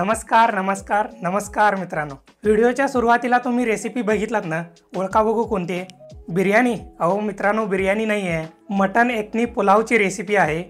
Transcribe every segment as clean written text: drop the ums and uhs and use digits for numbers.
नमस्कार नमस्कार नमस्कार मित्रांनो, व्हिडिओच्या सुरुवातीला तुम्ही रेसिपी बघितलात ना, ओळखा बघू कोणती आहे? बिर्याणी. अहो मित्रांनो, बिर्याणी नाही आहे, मटन एकनी पुलावची रेसिपी आहे,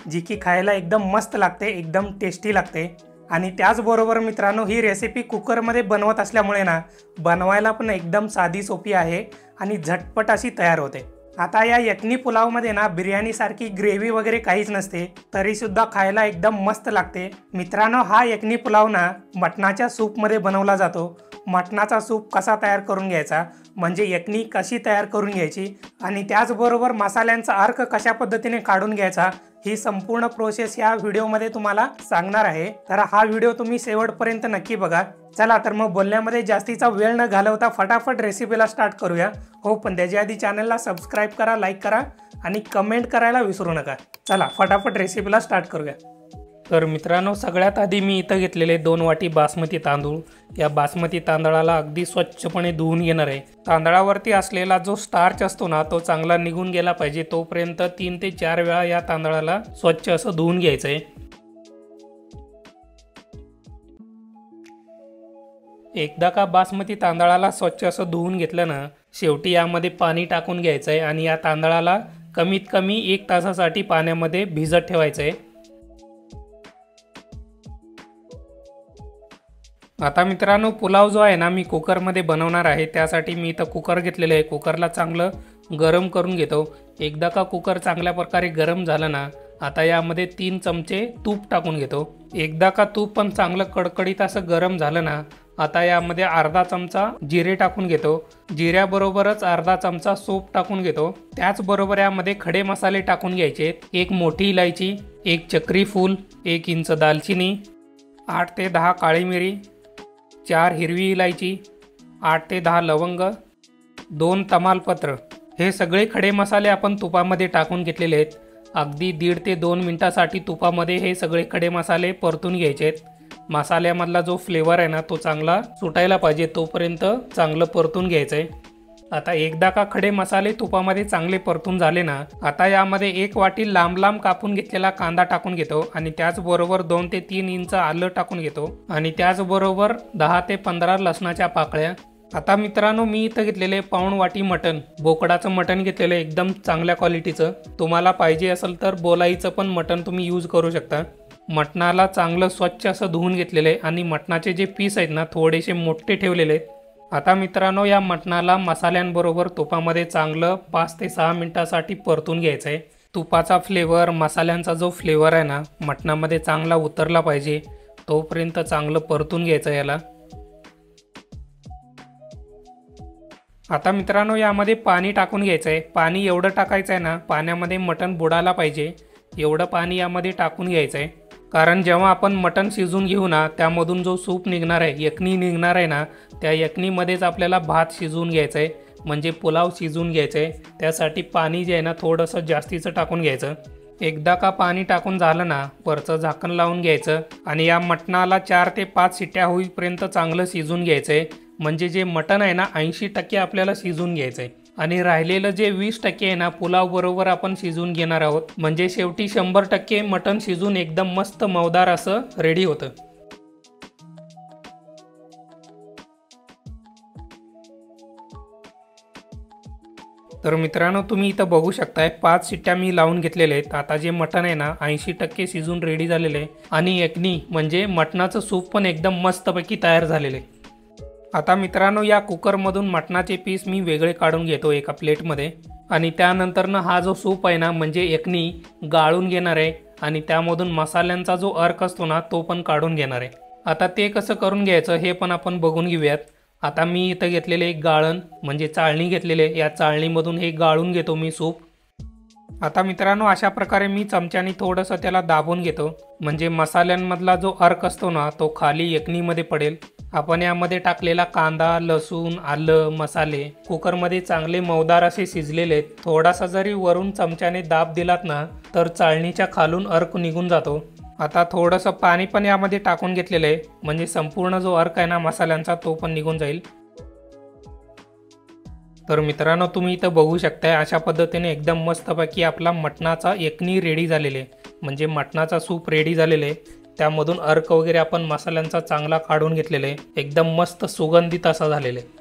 जी की खायला एकदम मस्त लागते, एकदम टेस्टी लागते। आणि त्याचबरोबर मित्रांनो, ही रेसिपी कुकरमध्ये बनवत असल्यामुळे ना बनवायला पण एकदम साधी सोपी आहे आणि झटपट अशी तयार होते। आता या यखनी पुलावमध्ये ना बिर्याणी सारखी ग्रेव्ही वगैरे काहीच नसते, तरी सुद्धा खायला एकदम मस्त लागते। मित्रांनो, हा यखनी पुलाव ना मटणाच्या सूपमध्ये बनवला जातो। मटणाचा सूप कसा तयार करून घ्यायचा, म्हणजे यखनी कशी तयार करून घ्यायची आणि त्याचबरोबर मसाल्यांचा अर्क कशा पद्धतीने काढून घ्यायचा, ही संपूर्ण प्रोसेस या व्हिडिओमध्ये तुम्हाला सांगणार आहे। तर हा व्हिडिओ तुम्ही शेवटपर्यंत नक्की बघा। चला तर मग बोलण्यामध्ये जास्तीचा वेळ न घालवता फटाफट रेसिपीला स्टार्ट करूया। हो, पण त्याच्या आधी चॅनलला सबस्क्राइब करा, लाईक करा आणि कमेंट करायला विसरू नका। चला फटाफट रेसिपीला स्टार्ट करूया। तर मित्रांनो, सगळ्यात आधी मी इथं घेतलेले 2 वाटी बासमती तांदूळ। या बासमती तांदळाला अगदी स्वच्छपणे धुवून घेणार आहे। तांदळावरती असलेला जो स्टार्च असतो ना, तो चांगला निघून गेला पाहिजे, तोपर्यंत 3 ते 4 वेळा या तांदळाला स्वच्छ असं धुवून घ्यायचं आहे। एकदा का बासमती तांदळाला स्वच्छ असं धुवून घेतलं ना, शेवटी यामध्ये पाणी टाकून घ्यायचं आहे आणि या तांदळाला कमीत कमी 1 तासासाठी पाण्यामध्ये भिजत ठेवायचं आहे। आता मित्रांनो, पुलाव जो आहे ना मी कुकरमध्ये बनवणार आहे, त्यासाठी मी इथं कुकर घेतलेलं आहे। कुकरला चांगलं गरम करून घेतो। एकदा का कुकर चांगल्या प्रकारे गरम झालं ना, आता यामध्ये 3 चमचे तूप टाकून घेतो। एकदा का तूप पण चांगलं कडकडीत असं गरम झालं ना, आता यामध्ये अर्धा चमचा जिरे टाकून घेतो। जिऱ्याबरोबरच अर्धा चमचा सोप टाकून घेतो। त्याचबरोबर यामध्ये खडे मसाले टाकून घ्यायचे। 1 मोठी इलायची, 1 चक्री फूल, 1 इंच दालचिनी, 8 ते 10 काळी मिरी, 4 हिरवी इलायची, 8 ते 10 लवंग, 2 तमालपत्र। हे सगळे खडे मसाले आपण तुपामध्ये टाकून घेतलेले आहेत। अगदी 1.5 ते 2 मिनिटासाठी तुपामध्ये हे सगळे खडे मसाले परतून घ्यायचे आहेत। मसाल्यामधला जो फ्लेवर आहे ना, तो चांगला सुटायला पाहिजे, तोपर्यंत चांगलं परतून घ्यायचं आहे। आता एकदा का खडे मसाले तुपामध्ये चांगले परतून झाले ना, आता यामध्ये 1 वाटी लांब लांब कापून घेतलेला कांदा टाकून घेतो आणि त्याचबरोबर 2 ते 3 इंच आलं टाकून घेतो आणि त्याचबरोबर 10 ते 15 लसणाच्या पाकळ्या। आता मित्रांनो, मी इथं घेतलेले पाऊण वाटी मटण, बोकडाचं मटण घेतलेलं एकदम चांगल्या क्वालिटीचं। तुम्हाला पाहिजे असेल तर बोलाईचं पण मटण तुम्ही यूज करू शकता। मटणाला चांगलं स्वच्छ असं धुवून घेतलेलं आहे आणि मटणाचे जे पीस आहेत ना, थोडेसे मोठे ठेवलेले आहेत। आता मित्रांनो, या मटणाला मसाल्यांबरोबर तुपामध्ये चांगलं 5 ते 6 मिनिटासाठी परतून घ्यायचं आहे। तुपाचा फ्लेवर, मसाल्यांचा जो फ्लेवर आहे ना, मटणामध्ये चांगला उतरला पाहिजे, तोपर्यंत चांगलं परतून घ्यायचं याला। आता मित्रांनो, यामध्ये पाणी टाकून घ्यायचं आहे। पाणी एवढं टाकायचं आहे ना, पाण्यामध्ये मटण बुडायला पाहिजे, एवढं पाणी यामध्ये टाकून घ्यायचं आहे। कारण जेव्हा आपण मटण शिजून घेऊ ना, त्यामधून जो सूप निघणार आहे, यखनी निघणार आहे ना, त्या यखनीमध्येच आपल्याला भात शिजवून घ्यायचं आहे, म्हणजे पुलाव शिजवून घ्यायचं आहे। त्यासाठी पाणी जे आहे ना, थोडंसं जास्तीचं टाकून घ्यायचं। एकदा का पाणी टाकून झालं ना, वरचं झाकण लावून घ्यायचं आणि या मटणाला 4 ते 5 शिट्ट्या होईपर्यंत चांगलं शिजवून घ्यायचं आहे। म्हणजे जे मटण आहे ना, 80% आपल्याला शिजवून घ्यायचं आहे आणि राहिलेलं जे 20% आहे ना, पुलाव बरोबर आपण शिजवून घेणार आहोत। म्हणजे शेवटी 100% मटण शिजून एकदम मस्त मऊदार असं रेडी होतं। तर मित्रांनो, तुम्ही इथं बघू शकताय 5 शिट्ट्या मी लावून घेतलेले आहेत। आता जे मटण आहे ना, 80% शिजून रेडी झालेले आहे आणि यखनी म्हणजे मटणाचं सूप पण एकदम मस्तपैकी तयार झालेले आहे। आता मित्रांनो, या कुकरमधून मटणाचे पीस मी वेगळे काढून घेतो एका प्लेटमध्ये आणि त्यानंतरनं हा जो सूप आहे ना, म्हणजे यखनी गाळून घेणार आहे आणि त्यामधून मसाल्यांचा जो अर्क असतो ना, तो पण काढून घेणार आहे। आता ते कसं करून घ्यायचं हे पण आपण बघून घेऊयात। आता मी इथं घेतलेले एक गाळण म्हणजे चाळणी घेतलेले, या चाळणीमधून हे गाळून घेतो मी सूप। आता मित्रांनो, अशा प्रकारे मी चमच्याने थोडंसं त्याला दाबून घेतो, म्हणजे मसाल्यांमधला जो अर्क असतो ना, तो खाली यखनीमध्ये पडेल। आपण यामध्ये टाकलेला कांदा, लसूण, आलं, मसाले कुकरमध्ये चांगले मऊदार असे शिजलेले आहेत। थोडासा जरी वरून चमच्याने दाब दिलात ना, तर चाळणीच्या खालून अर्क निघून जातो। आता थोडंसं पाणी पण यामध्ये टाकून घेतलेलं आहे, म्हणजे संपूर्ण जो अर्क आहे ना मसाल्यांचा, तो पण निघून जाईल। तर मित्रांनो, तुम्ही इथं बघू शकताय अशा पद्धतीने एकदम मस्तपैकी आपला मटणाचा यखनी रेडी झालेले, म्हणजे मटणाचा सूप रेडी झालेले। त्यामधून अर्क वगैरे आपण मसाल्यांचा चांगला काढून घेतलेला आहे। एकदम मस्त सुगंधित असा झालेला आहे।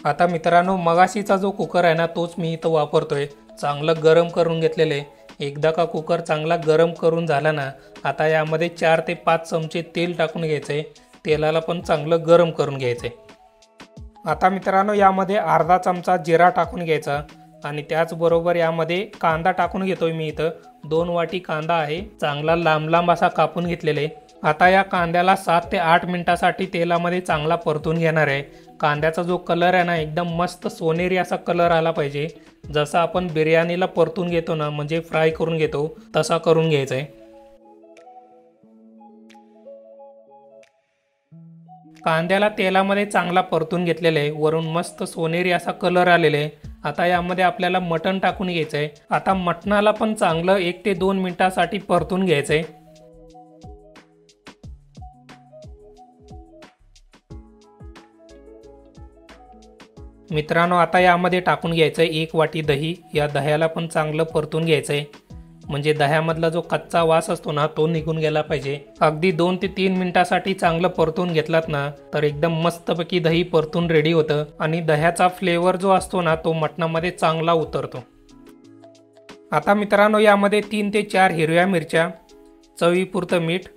आता मित्रांनो, मगाशीचा जो कुकर आहे ना तोच मी इथं वापरतोय। चांगलं गरम करून घेतलेलं आहे। एकदा का कुकर चांगला गरम करून झाला ना, आता यामध्ये 4 ते 5 चमचे तेल टाकून घ्यायचं आहे। तेलाला पण चांगलं गरम करून घ्यायचं आहे। आता मित्रांनो, यामध्ये अर्धा चमचा जिरा टाकून घ्यायचा आणि त्याचबरोबर यामध्ये कांदा टाकून घेतोय मी इथं। 2 वाटी कांदा आहे, चांगला लांब लांब असा कापून घेतलेला आहे। आता या कांद्याला 7 ते 8 मिनिटांसाठी तेलामध्ये चांगला परतून घेणार आहे। कांद्याचा जो कलर आहे ना एकदम मस्त सोनेरी असा कलर आला पाहिजे। जसा आपण बिर्याणीला परतून घेतो ना, म्हणजे फ्राय करून घेतो, तसा करून घ्यायचा आहे। कांद्याला तेलामध्ये चांगला परतून घेतलेला आहे। वरून मस्त सोनेरी असा कलर आलेला आहे। आता यामध्ये आपल्याला मटण टाकून घ्यायचं आहे। आता मटणाला पण चांगलं 1 ते 2 मिनिटांसाठी परतून घ्यायचं आहे। मित्रांनो, आता यामध्ये टाकून घ्यायचं आहे 1 वाटी दही। या दह्याला पण चांगलं परतून घ्यायचं आहे, म्हणजे दह्यामधला जो कच्चा वास असतो ना तो निघून गेला पाहिजे। अगदी 2 ते 3 मिनिटांसाठी चांगलं परतून घेतलात ना तर एकदम मस्तपैकी दही परतून रेडी होतं आणि दह्याचा फ्लेवर जो असतो ना तो मटणामध्ये चांगला उतरतो। आता मित्रांनो, यामध्ये 3 ते 4 हिरव्या मिरच्या, चवीपुरतं मीठ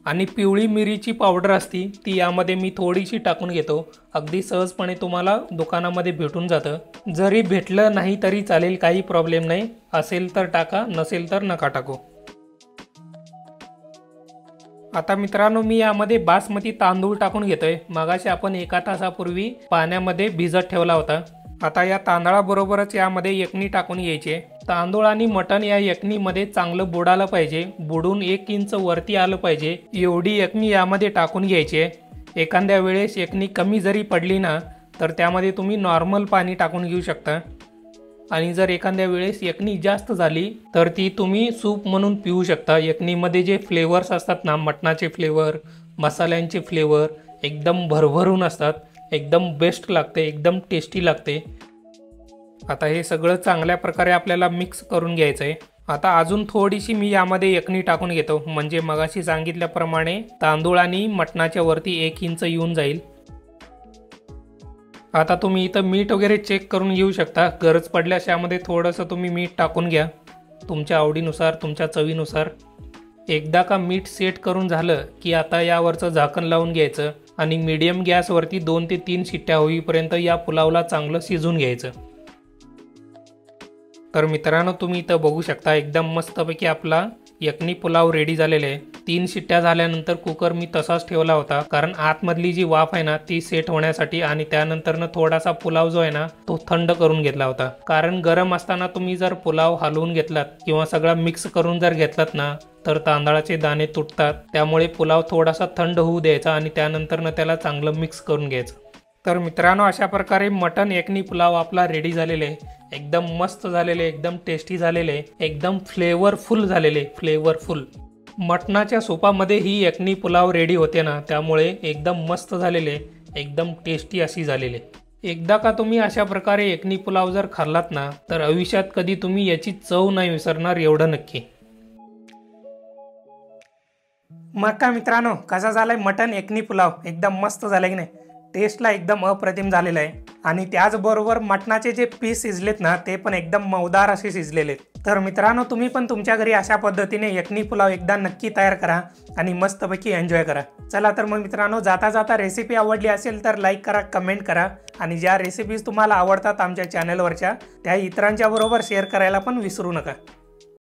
आणि पिवळी मिरीची पावडर असती ती यामध्ये मी थोडीशी टाकून घेतो। अगदी सहजपणे तुम्हाला दुकानामध्ये भेटून जातं। जरी भेटलं नाही तरी चालेल, काही प्रॉब्लेम नाही। असेल तर टाका, नसेल तर नका टाकू। आता मित्रांनो, मी यामध्ये बासमती तांदूळ टाकून घेतोय। मगाशी आपण 1 तासापूर्वी पाण्यामध्ये भिजत ठेवला होता। आता या तांदळाबरोबरच यामध्ये यखनी टाकून घ्यायची। तांदूळ आणि मटण या यखनीमध्ये चांगलं बुडालं पाहिजे, बुडून 1 इंच वरती आलं पाहिजे एवढी यखनी यामध्ये टाकून घ्यायची। एखाद्या वेळेस यखनी कमी जरी पडली ना तर त्यामध्ये तुम्ही नॉर्मल पाणी टाकून घेऊ शकता आणि जर एखाद्या वेळेस यखनी जास्त झाली तर ती तुम्ही सूप म्हणून पिऊ शकता। यखनीमध्ये जे फ्लेवर्स असतात ना, मटणाचे फ्लेवर, मसाल्यांचे फ्लेवर एकदम भरभरून असतात। एकदम बेस्ट लागते, एकदम टेस्टी लागते। आता हे सगळं चांगल्या प्रकारे आपल्याला मिक्स करून घ्यायचं आहे। आता अजून थोडीशी मी यामध्ये यखनी टाकून घेतो, म्हणजे मगाशी सांगितल्याप्रमाणे तांदूळ आणि मटणाच्या वरती 1 इंच येऊन जाईल। आता तुम्ही इथं मीठ वगैरे चेक करून घेऊ शकता। गरज पडल्यास यामध्ये थोडंसं तुम्ही मीठ टाकून घ्या, तुमच्या आवडीनुसार, तुमच्या चवीनुसार। एकदा का मीठ सेट करून झालं की आता यावरचं झाकण लावून घ्यायचं आणि मीडियम गॅसवरती 2 ते 3 शिट्ट्या होईपर्यंत या पुलावला चांगलं शिजून घ्यायचं। तर मित्रांनो, तुम्ही इथं बघू शकता एकदम मस्तपैकी आपला यखनी पुलाव रेडी झालेला आहे। 3 शिट्ट्या झाल्यानंतर कुकर मी तसाच ठेवला होता, कारण आतमधली जी वाफ आहे ना ती सेट होण्यासाठी आणि त्यानंतरनं थोडासा पुलाव जो आहे ना तो थंड करून घेतला होता। कारण गरम असताना तुम्ही जर पुलाव हलवून घेतलात किंवा सगळा मिक्स करून जर घेतलात ना तर तांदळाचे दाणे तुटतात। त्यामुळे पुलाव थोडासा थंड होऊ द्यायचा आणि त्यानंतरनं त्याला चांगलं मिक्स करून घ्यायचं। तर मित्रांनो, अशा प्रकारे मटन यखनी पुलाव आपला रेडी झालेला आहे। एकदम मस्त झालेले, एकदम टेस्टी झालेले, एकदम फ्लेवरफुल झालेले, फ्लेवरफुल। मटणाच्या सूपामध्ये ही यखनी पुलाव रेडी होते ना, त्यामुळे एकदम मस्त झालेले, एकदम टेस्टी अशी झालेले। एकदा का तुम्ही अशा प्रकारे यखनी पुलाव जर खाल्लात ना तर आयुष्यात कधी तुम्ही याची चव नाही विसरणार, एवढं नक्की। मग काय मित्रांनो, कसा झालाय मटन यखनी पुलाव? एकदम मस्त झालाय की नाही? टेस्टला एकदम अप्रतिम झालेला आहे आणि त्याचबरोबर मटणाचे जे पीस शिजलेत ना ते पण एकदम मऊदार असे शिजलेले आहेत। तर मित्रांनो, तुम्ही पण तुमच्या घरी अशा पद्धतीने यखनी पुलाव एकदा नक्की तयार करा आणि मस्तपैकी एन्जॉय करा। चला तर मग मित्रांनो, जाता जाता रेसिपी आवडली असेल तर लाईक करा, कमेंट करा आणि ज्या रेसिपीज तुम्हाला आवडतात आमच्या चॅनलवरच्या त्या इतरांच्या बरोबर शेअर करायला पण विसरू नका।